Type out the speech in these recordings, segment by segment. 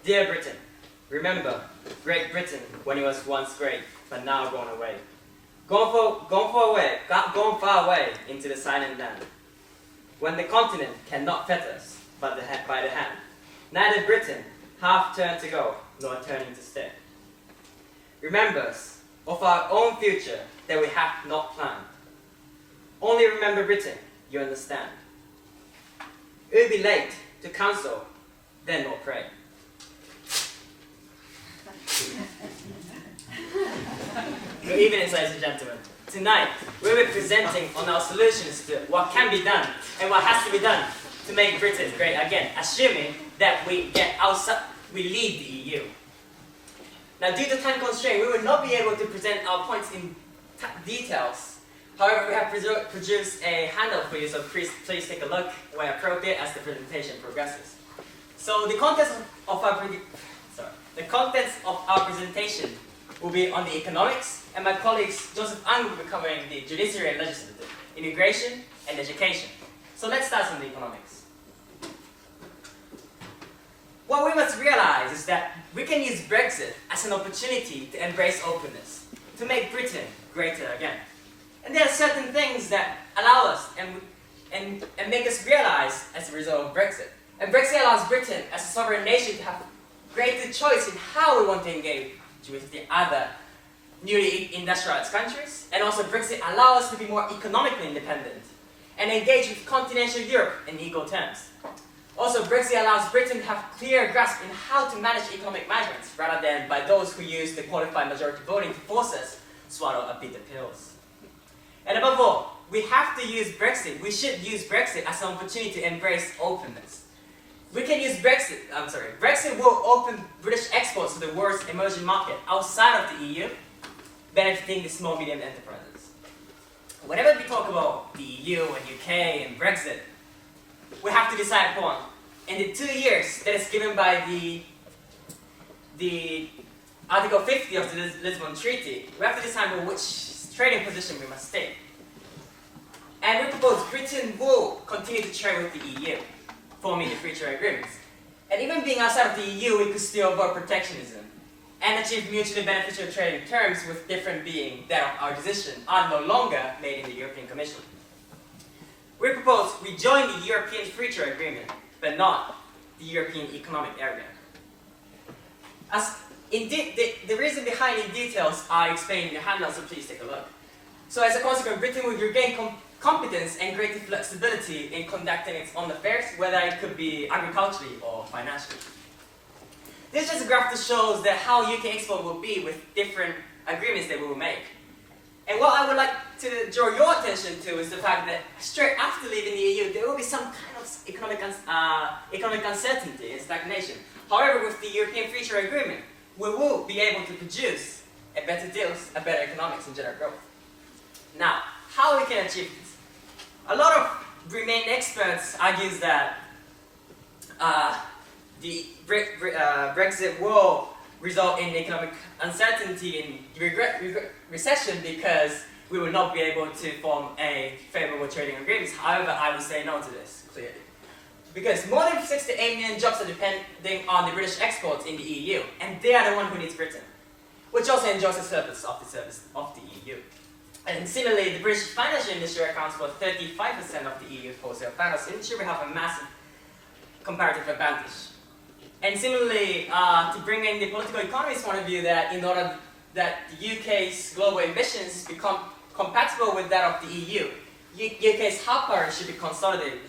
Dear Britain, remember Great Britain when it was once great, but now gone away. Gone far away into the silent land. When the continent cannot fet us by the hand, neither Britain half turned to go, nor turning to stay. Remember us of our own future that we have not planned. Only remember Britain, you understand. It will be late to counsel, then we'll pray. Good evening, ladies and gentlemen. Tonight, we'll be presenting on our solutions to what can be done and what has to be done to make Britain great again, assuming that we leave the EU. Now, due to time constraint, we will not be able to present our points in details. However, we have produced a handout for you, so please take a look where appropriate as the presentation progresses. So the contents of our presentation will be on the economics, and my colleagues Joseph Ang will be covering the judiciary and legislative, immigration, and education. So let's start on the economics. What we must realize is that we can use Brexit as an opportunity to embrace openness, to make Britain greater again. And there are certain things that allow us and make us realize as a result of Brexit. And Brexit allows Britain as a sovereign nation to have greater choice in how we want to engage with the other newly industrialized countries. And also Brexit allows us to be more economically independent and engage with continental Europe in equal terms. Also, Brexit allows Britain to have clear grasp in how to manage economic management rather than by those who use the qualified majority voting to force us to swallow a bitter pills. And above all, we should use Brexit as an opportunity to embrace openness. We can use Brexit will open British exports to the world's emerging market outside of the EU, benefiting the small medium enterprises. Whenever we talk about the EU and UK and Brexit, we have to decide upon, in the 2 years that is given by the Article 50 of the Lisbon Treaty, we have to decide on which trading position we must take. And we propose Britain will continue to trade with the EU, forming the free trade agreements. And even being outside of the EU, we could still avoid protectionism and achieve mutually beneficial trading terms, with difference being that our decisions are no longer made in the European Commission. We propose we join the European Free Trade Agreement, but not the European Economic Area. The reason behind the details are explained in the handout, so please take a look. So as a consequence, Britain will regain competence and greater flexibility in conducting its own affairs, whether it could be agriculturally or financially. This is just a graph that shows that how UK export will be with different agreements that we will make. And what I would like to draw your attention to is the fact that straight after leaving the EU, there will be some kind of economic uncertainty and stagnation. However, with the European Free Trade Agreement, we will be able to produce a better deals, a better economics and general growth. Now, how we can achieve this? A lot of Remain experts argue that the Brexit will result in economic uncertainty and recession because we will not be able to form a favorable trading agreement. However, I would say no to this, clearly. Because more than 68 million jobs are depending on the British exports in the EU, and they are the one who needs Britain, which also enjoys the service of the EU. And similarly, the British financial industry accounts for 35% of the EU's wholesale finance industry. We have a massive comparative advantage. And similarly, to bring in the political economist point of view, that in order that the UK's global ambitions become compatible with that of the EU, UK's hard power should be consolidated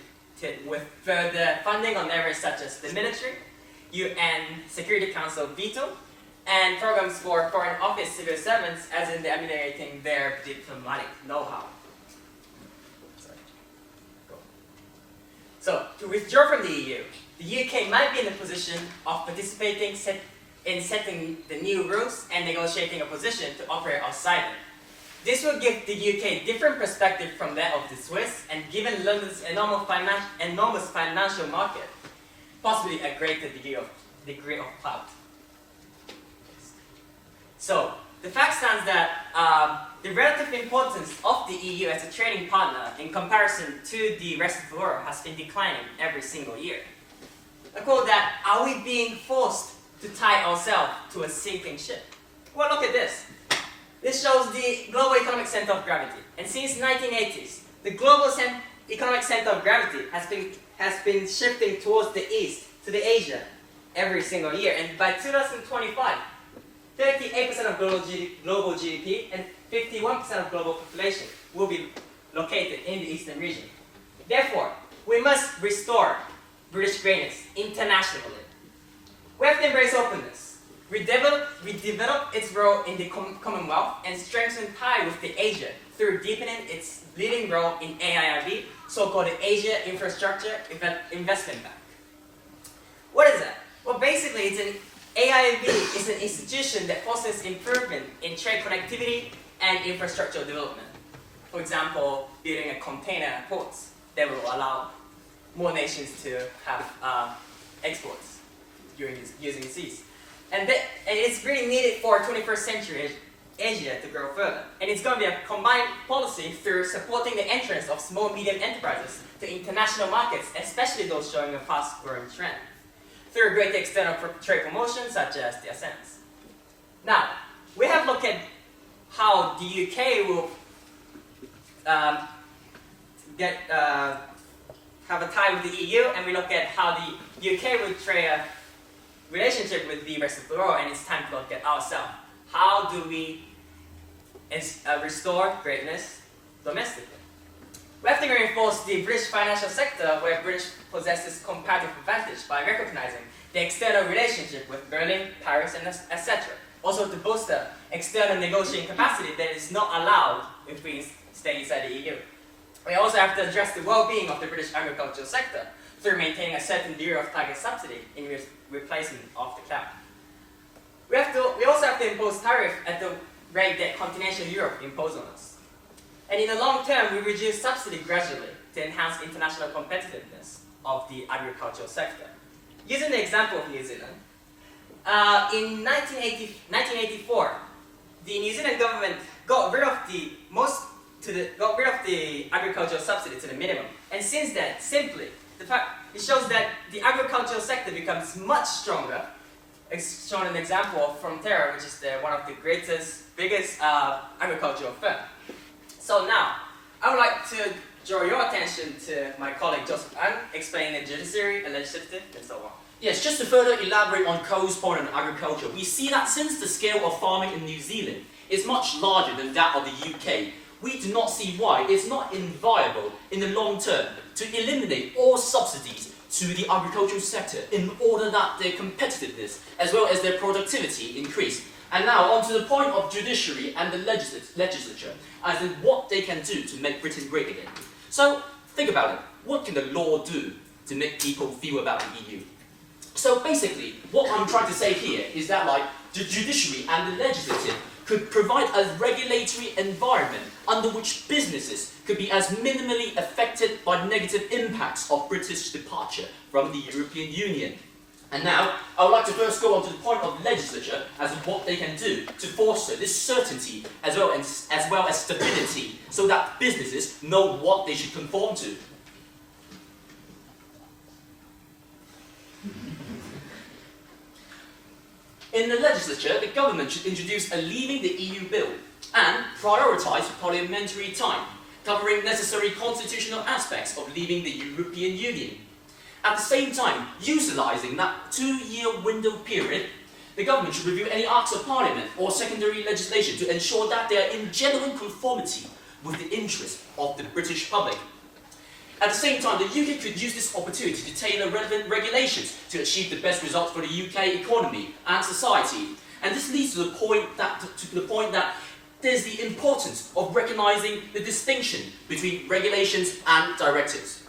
with further funding on areas such as the military, UN Security Council veto, and programs for foreign office civil servants, as in ameliorating their diplomatic know-how. So, to withdraw from the EU, the UK might be in a position of participating in setting the new rules and negotiating a position to operate outside it. This will give the UK different perspective from that of the Swiss, and given London's enormous financial market, possibly a greater degree of clout. So, the fact stands that the relative importance of the EU as a trading partner in comparison to the rest of the world has been declining every single year. I call that, are we being forced to tie ourselves to a sinking ship? Well, look at this. This shows the global economic center of gravity. And since 1980s, the global economic center of gravity has been shifting towards the east, to the Asia, every single year. And by 2025, 38% of global GDP and 51% of global population will be located in the eastern region. Therefore, we must restore British greatness internationally. We have to embrace openness. We develop its role in the Commonwealth and strengthen ties with the Asia through deepening its leading role in AIIB, so-called the Asia Infrastructure Investment Bank. What is that? Well, basically, AIIB is an institution that fosters improvement in trade connectivity and infrastructure development. For example, building a container ports that will allow more nations to have exports using the seas. And it's really needed for 21st century Asia to grow further. And it's going to be a combined policy through supporting the entrance of small and medium enterprises to international markets, especially those showing a fast-growing trend, through greater external trade promotion such as the ASEANs. Now, we have looked at how the UK will have a tie with the EU, and we look at how the UK will trade a relationship with the rest of the world, and it's time to look at ourselves. How do we restore greatness domestically? We have to reinforce the British financial sector, where British possesses comparative advantage by recognizing the external relationship with Berlin, Paris, and etc. Also to bolster external negotiating capacity that is not allowed if we stay inside the EU. We also have to address the well-being of the British agricultural sector through maintaining a certain degree of target subsidy in replacement of the cap. We also have to impose tariff at the rate that continental Europe imposes on us. And in the long term, we reduce subsidy gradually to enhance international competitiveness of the agricultural sector. Using the example of New Zealand, in 1984, the New Zealand government got rid of the agricultural subsidy to the minimum. And since then, it shows that the agricultural sector becomes much stronger. It's shown an example of Frontier, which is one of the biggest agricultural firm. So now, I would like to draw your attention to my colleague Joseph Ang, explaining the judiciary, and legislative, and so on. Yes, just to further elaborate on Cole's point on agriculture, we see that since the scale of farming in New Zealand is much larger than that of the UK, we do not see why it's not inviable in the long term to eliminate all subsidies to the agricultural sector in order that their competitiveness as well as their productivity increase. And now on to the point of judiciary and the legislature as in what they can do to make Britain great again. So think about it. What can the law do to make people feel about the EU? So basically, what I'm trying to say here is that the judiciary and the legislative could provide a regulatory environment under which businesses could be as minimally affected by negative impacts of British departure from the European Union. And now, I would like to first go on to the point of legislature as to what they can do to foster this certainty as well as stability so that businesses know what they should conform to. In the legislature, the government should introduce a Leaving the EU Bill and prioritise parliamentary time, covering necessary constitutional aspects of leaving the European Union. At the same time, utilising that 2-year window period, the government should review any acts of parliament or secondary legislation to ensure that they are in genuine conformity with the interests of the British public. At the same time, the UK could use this opportunity to tailor relevant regulations to achieve the best results for the UK economy and society. And this leads to the point that there's the importance of recognising the distinction between regulations and directives.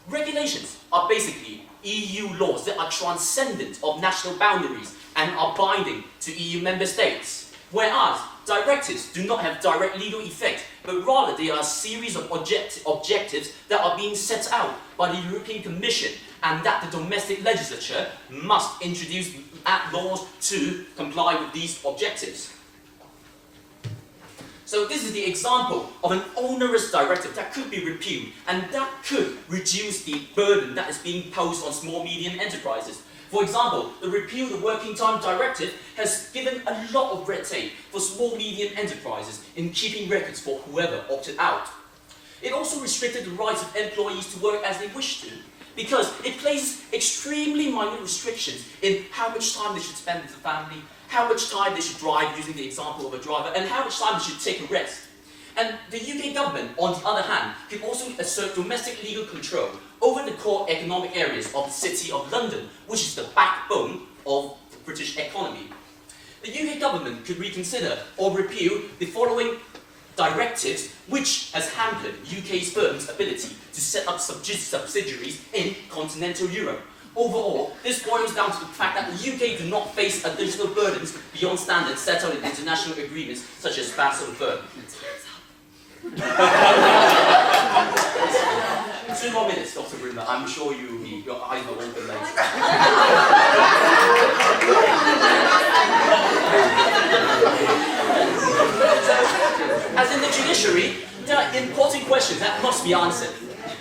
Regulations are basically EU laws that are transcendent of national boundaries and are binding to EU member states, whereas directives do not have direct legal effect but rather they are a series of objectives that are being set out by the European Commission, and that the domestic legislature must introduce laws to comply with these objectives. So this is the example of an onerous directive that could be repealed, and that could reduce the burden that is being posed on small medium enterprises. For example, the repeal of the Working Time Directive has given a lot of red tape for small medium enterprises in keeping records for whoever opted out. It also restricted the rights of employees to work as they wish to, because it places extremely minor restrictions in how much time they should spend with the family, how much time they should drive, using the example of a driver, and how much time they should take a rest. And the UK government, on the other hand, can also assert domestic legal control over the core economic areas of the City of London, which is the backbone of the British economy. The UK government could reconsider or repeal the following directives, which has hampered UK's firms' ability to set up subsidiaries in continental Europe. Overall, this boils down to the fact that the UK do not face additional burdens beyond standards set out in international agreements such as Basel III. 2 more minutes, Dr. Brunner. I'm sure your eyes will open later. So, as in the judiciary, there are important questions that must be answered.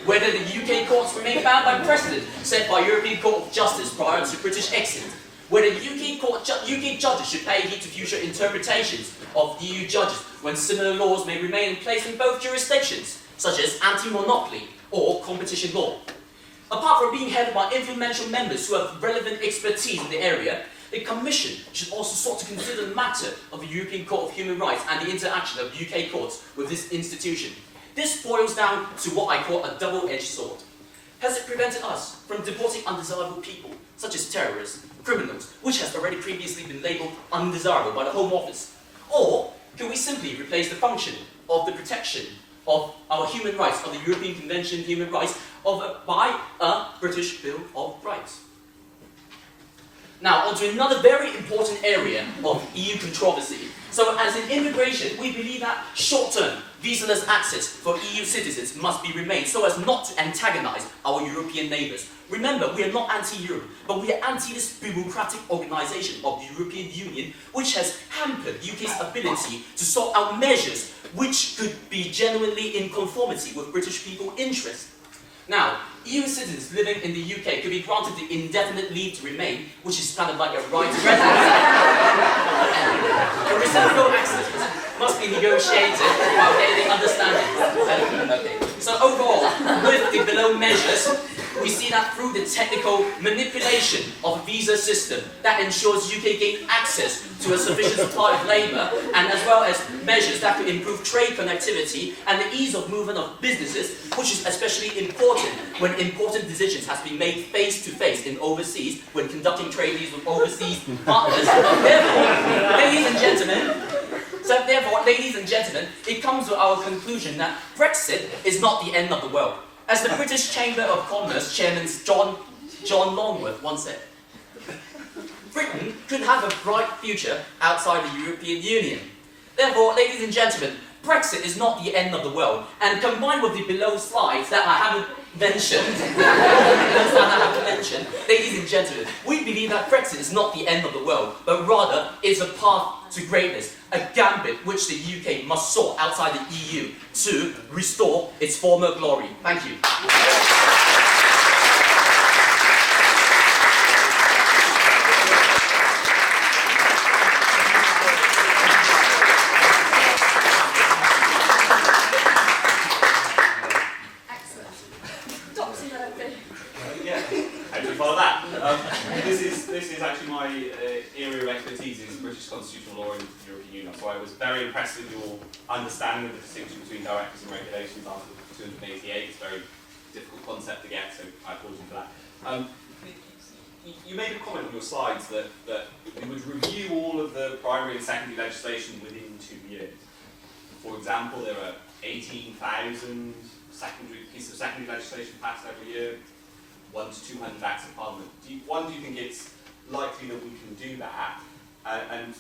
Whether the UK courts remain bound by precedent set by European Court of Justice prior to British exit. Whether UK judges should pay heed to future interpretations of EU judges when similar laws may remain in place in both jurisdictions, such as anti-monopoly or competition law. Apart from being headed by influential members who have relevant expertise in the area, the Commission should also sought to consider the matter of the European Court of Human Rights and the interaction of UK courts with this institution. This boils down to what I call a double-edged sword. Has it prevented us from deporting undesirable people, such as terrorists, criminals, which has already previously been labelled undesirable by the Home Office? Or can we simply replace the function of the protection of our human rights, of the European Convention on Human Rights, by a British Bill of Rights? Now, onto another very important area of EU controversy. So, as in immigration, we believe that short-term, visa-less access for EU citizens must be remained so as not to antagonise our European neighbours. Remember, we are not anti-Europe, but we are anti this bureaucratic organisation of the European Union, which has hampered UK's ability to sort out measures which could be genuinely in conformity with British people's interests. Now, EU citizens living in the UK could be granted the indefinite leave to remain, which is kind of like a right to residence. The reciprocal access must be negotiated while gaining understanding. Okay. So overall, with the below measures, we see that through the technical manipulation of a visa system that ensures UK gain access to a sufficient supply of labour, and as well as measures that could improve trade connectivity and the ease of movement of businesses, which is especially important when important decisions have been made face-to-face in overseas when conducting trade deals with overseas partners. Therefore, ladies and gentlemen, it comes to our conclusion that Brexit is not the end of the world. As the British Chamber of Commerce Chairman John Longworth once said, Britain could have a bright future outside the European Union. Therefore, ladies and gentlemen, Brexit is not the end of the world, and combined with the below slides that I haven't mentioned, ladies and gentlemen, we believe that Brexit is not the end of the world, but rather is a path to greatness, a gambit which the UK must soar outside the EU to restore its former glory. Thank you. This is actually my area of expertise is British constitutional law in the European Union. So I was very impressed with your understanding of the distinction between directives and regulations. Article 288 is a very difficult concept to get, so I applaud you for that. You made a comment on your slides that we would review all of the primary and secondary legislation within 2 years. For example, there are 18,000 pieces of secondary legislation passed every year. 100 to 200 acts of Parliament. Do you think it's likely that we can do that? And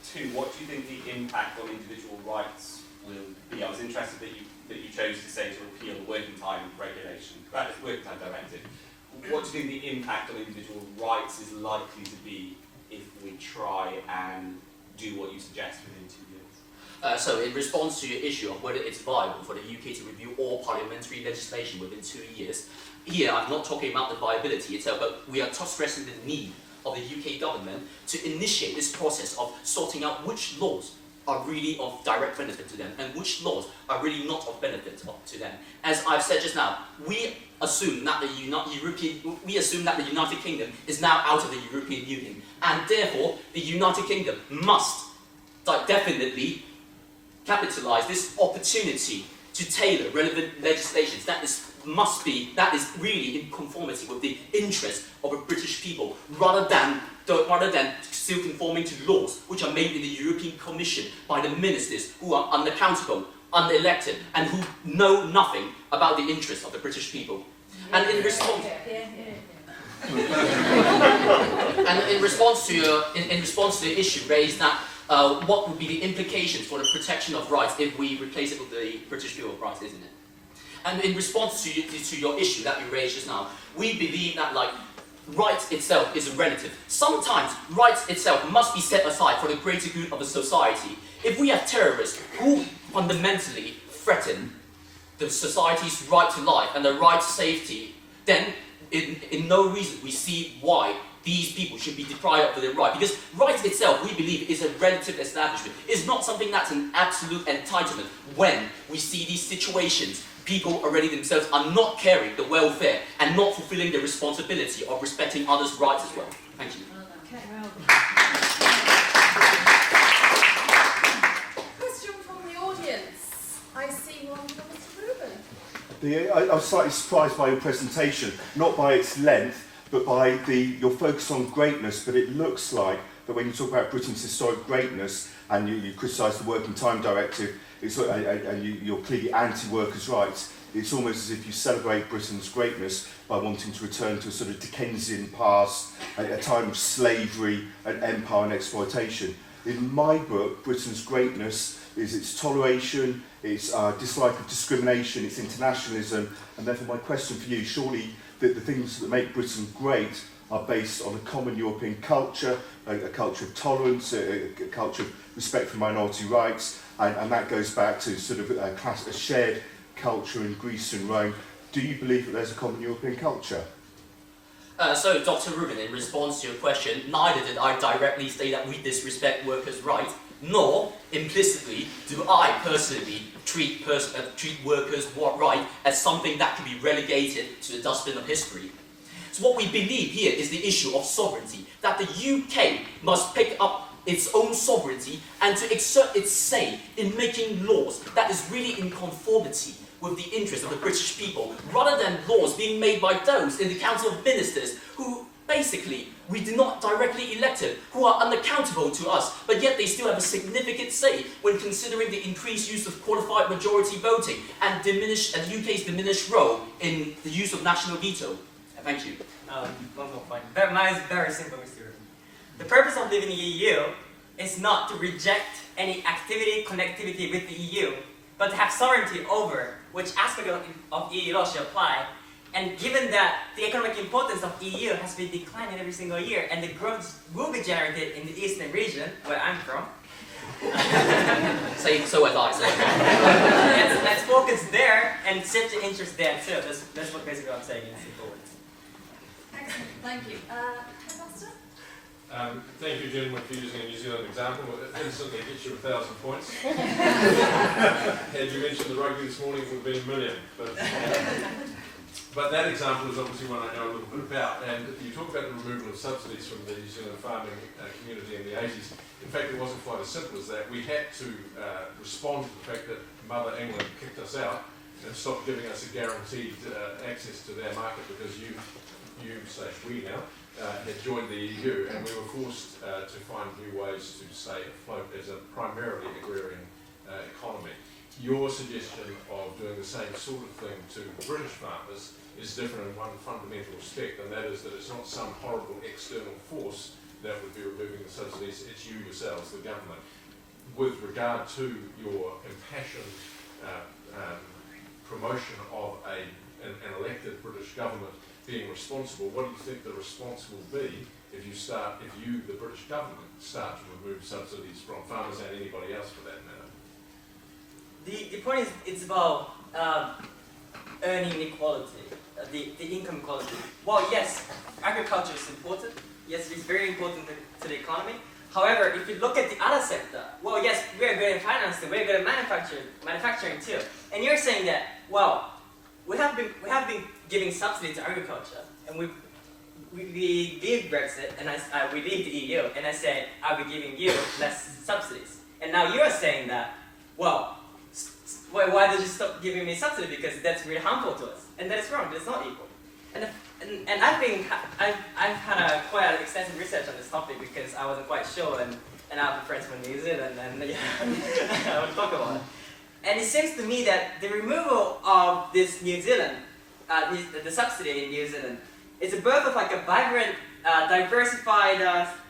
two, what do you think the impact on individual rights will be. I was interested that you chose to say to repeal the working time regulation, working time directive. What do you think the impact on individual rights is likely to be if we try and do what you suggest within 2 years? So in response to your issue of whether it's viable for the UK to review all parliamentary legislation within 2 years, here I'm not talking about the viability itself, but we are stressing the need of the UK government to initiate this process of sorting out which laws are really of direct benefit to them and which laws are really not of benefit to them. As I've said just now, we assume that the United Kingdom is now out of the European Union, and therefore the United Kingdom must definitely capitalise this opportunity to tailor relevant legislations that is really in conformity with the interests of the British people, rather than still conforming to laws which are made in the European Commission by the ministers who are unaccountable, unelected, and who know nothing about the interests of the British people. And in response, in response to the issue raised, that what would be the implications for the protection of rights if we replace it with the British Bill of Rights, isn't it? And in response to your issue that you raised just now, we believe that rights itself is relative. Sometimes rights itself must be set aside for the greater good of the society. If we have terrorists who fundamentally threaten the society's right to life and the right to safety, then in no reason we see why these people should be deprived of their right. Because rights itself, we believe, is a relative establishment. It's not something that's an absolute entitlement. When we see these situations, people already themselves are not caring the welfare and not fulfilling the responsibility of respecting others' rights as well. Thank you. Okay, well. Question from the audience. I see one from Mr. Rubin. I was slightly surprised by your presentation, not by its length, but by your focus on greatness. But it looks like that when you talk about Britain's historic greatness and you criticise the Working Time Directive, and you're clearly anti-workers' rights, it's almost as if you celebrate Britain's greatness by wanting to return to a sort of Dickensian past, a time of slavery and empire and exploitation. In my book, Britain's greatness is its toleration, its dislike of discrimination, its internationalism, and therefore my question for you, surely the things that make Britain great are based on a common European culture, a culture of tolerance, a culture of respect for minority rights, and that goes back to sort of a shared culture in Greece and Rome. Do you believe that there's a common European culture? So, Dr. Rubin, in response to your question, neither did I directly say that we disrespect workers' rights, nor implicitly do I personally treat workers' right as something that can be relegated to the dustbin of history. So what we believe here is the issue of sovereignty, that the UK must pick up its own sovereignty and to exert its say in making laws that is really in conformity with the interests of the British people, rather than laws being made by those in the Council of Ministers who basically we do not directly elected, who are unaccountable to us, but yet they still have a significant say when considering the increased use of qualified majority voting and the UK's diminished role in the use of national veto. Thank you. One more point. Mine is very simple, Mr. Rubin. The purpose of leaving the EU is not to reject any activity, connectivity with the EU, but to have sovereignty over which aspect of EU law should apply. And given that the economic importance of EU has been declining every single year, and the growth will be generated in the eastern region, where I'm from. So as I say. Let's focus there and shift the interest there too. That's what basically I'm saying in simple words. Excellent, thank you. Headmaster? Thank you, gentlemen, for using a New Zealand example. It instantly gets you 1,000 points. Had you mentioned the rugby this morning, it would have been a million. But that example is obviously one I know a little bit about. And you talk about the removal of subsidies from the New Zealand farming community in the 80s. In fact, it wasn't quite as simple as that. We had to respond to the fact that Mother England kicked us out and stopped giving us a guaranteed access to their market because we now, had joined the EU, and we were forced to find new ways to stay afloat as a primarily agrarian economy. Your suggestion of doing the same sort of thing to British farmers is different in one fundamental respect, and that is that it's not some horrible external force that would be removing the subsidies, it's you yourselves, the government. with regard to your impassioned promotion of an elected British government being responsible, what do you think the response will be if you, the British government, start to remove subsidies from farmers and anybody else for that matter? The point is, it's about earning inequality, the income equality. Well, yes, agriculture is important. Yes, it's very important to the economy. However, if you look at the other sector, well, yes, we're good in financing, we're good at manufacturing too. And you're saying that, well, we have been giving subsidy to agriculture, and we leave Brexit, and we leave the EU, and I say, I'll be giving you less subsidies. And now you're saying that, well, why did you stop giving me subsidy? Because that's really harmful to us. And that is wrong, that's not equal. And I've had quite extensive research on this topic because I wasn't quite sure, and I have friends from New Zealand, and yeah, I would talk about it. And it seems to me that the removal of this New Zealand, the subsidy in New Zealand, is a birth of like a vibrant, diversified,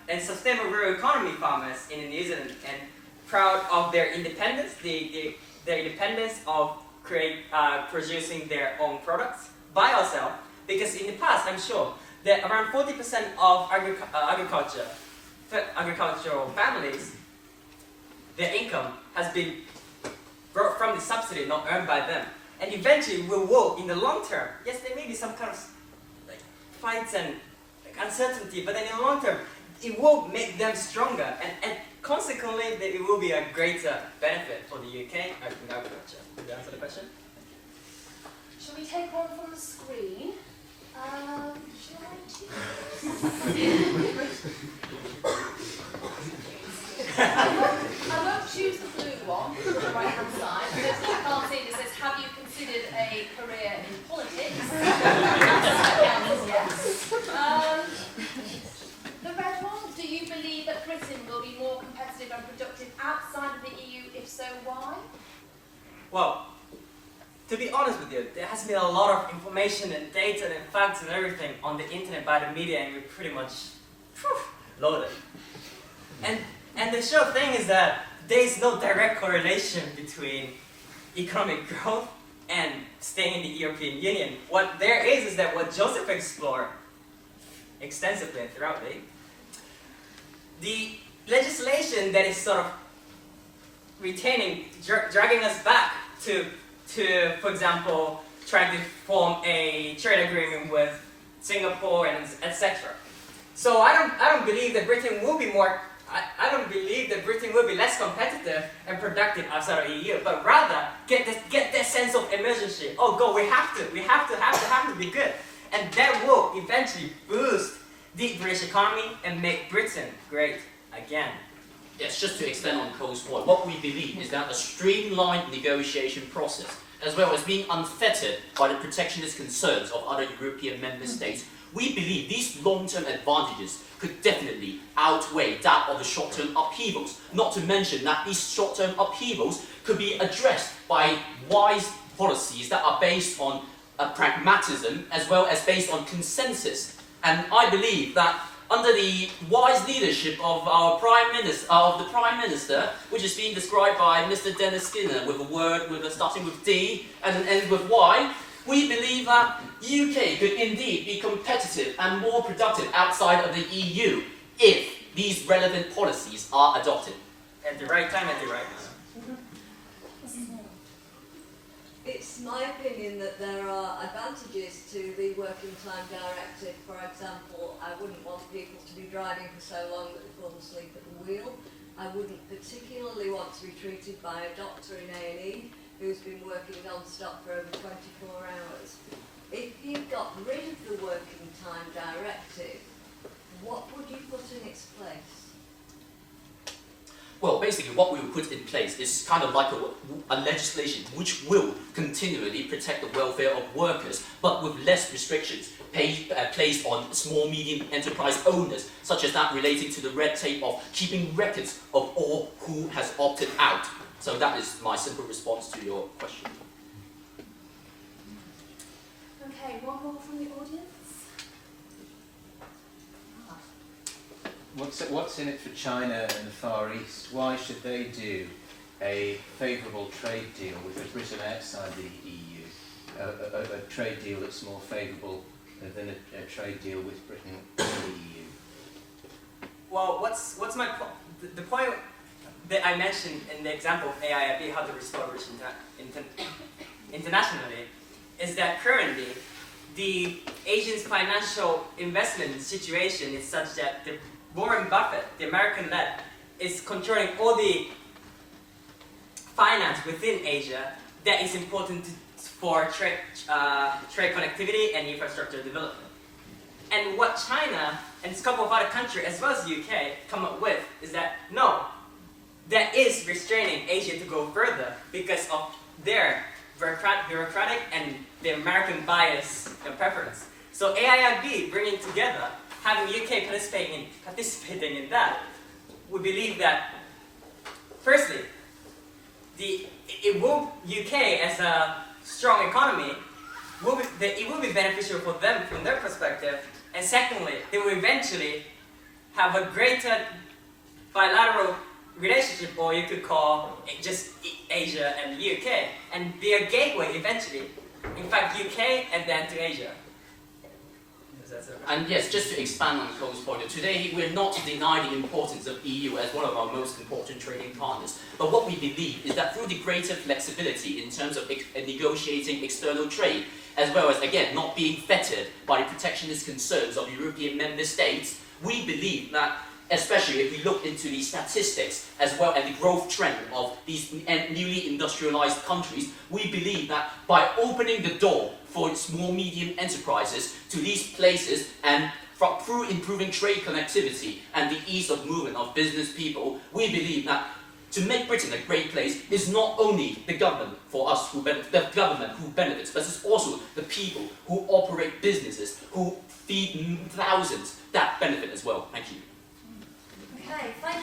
and sustainable rural economy farmers in New Zealand, and proud of their independence, their independence of producing their own products by ourselves. Because in the past, I'm sure that around 40% of agricultural families, their income has been brought from the subsidy, not earned by them. And eventually, we will, in the long term, yes, there may be some kind of like fights and like uncertainty, but then in the long term, it will make them stronger, and consequently, it will be a greater benefit for the UK agriculture. Did that answer the question? Shall we take one from the screen? Shall I choose? I won't choose the blue one on the right hand side, because I can't see this says, have you considered a career in politics? Yes. The red one, do you believe that Britain will be more competitive and productive outside of the EU? If so, why? Well, to be honest with you, there has been a lot of information and data and facts and everything on the internet by the media, and we're pretty much loaded. And the sure thing is that there is no direct correlation between economic growth and staying in the European Union. What there is that what Joseph explored extensively and thoroughly, the legislation that is sort of dragging us back to, for example, trying to form a trade agreement with Singapore and etc. So I don't believe that Britain will be more. I don't believe that Britain will be less competitive and productive outside of the EU, but rather get that sense of emergency. Oh, go! We have to be good, and that will eventually boost the British economy and make Britain great again. Yes, just to extend on Cole's point, what we believe is that a streamlined negotiation process, as well as being unfettered by the protectionist concerns of other European member states, we believe these long-term advantages could definitely outweigh that of the short-term upheavals. Not to mention that these short-term upheavals could be addressed by wise policies that are based on pragmatism as well as based on consensus. And I believe that under the wise leadership of our the Prime Minister, which is being described by Mr. Dennis Skinner with a word starting with D and an end with Y, we believe that UK could indeed be competitive and more productive outside of the EU if these relevant policies are adopted. At the right time, at the right time. It's my opinion that there are advantages to the Working Time Directive. For example, I wouldn't want people to be driving for so long that they fall asleep at the wheel. I wouldn't particularly want to be treated by a doctor in A&E who's been working non-stop for over 24 hours. If you got rid of the Working Time Directive, what would you put in its place? Well, basically what we will put in place is kind of like a legislation which will continually protect the welfare of workers, but with less restrictions placed on small, medium enterprise owners, such as that relating to the red tape of keeping records of all who has opted out. So that is my simple response to your question. Okay, one more from the audience. what's in it for China and the Far East? Why should they do a favourable trade deal with Britain outside the EU? A trade deal that's more favourable than a trade deal with Britain in the EU? Well, what's my point? The point that I mentioned in the example of AIIB, how to restore rich internationally, is that currently the Asian's financial investment situation is such that the Warren Buffett, the American-led, is controlling all the finance within Asia that is important for trade connectivity and infrastructure development. And what China and a couple of other countries, as well as the UK, come up with is that no, that is restraining Asia to go further because of their bureaucratic and the American bias and preference. So AIIB bringing together, having UK participating in that, we believe that, firstly, UK as a strong economy, it will be beneficial for them from their perspective, and secondly, they will eventually have a greater bilateral relationship, or you could call it just Asia and the UK, and be a gateway eventually, in fact UK and then to Asia. And yes, just to expand on Cole's point, today we're not to deny the importance of EU as one of our most important trading partners. But what we believe is that through the greater flexibility in terms of negotiating external trade, as well as, again, not being fettered by the protectionist concerns of European member states, we believe that, especially if we look into the statistics as well as the growth trend of these newly industrialized countries, we believe that by opening the door for small medium enterprises to these places and through improving trade connectivity and the ease of movement of business people, we believe that to make Britain a great place is not only the government for us who benefit, the government who benefits, but it's also the people who operate businesses, who feed thousands that benefit as well. Thank you. Okay, thank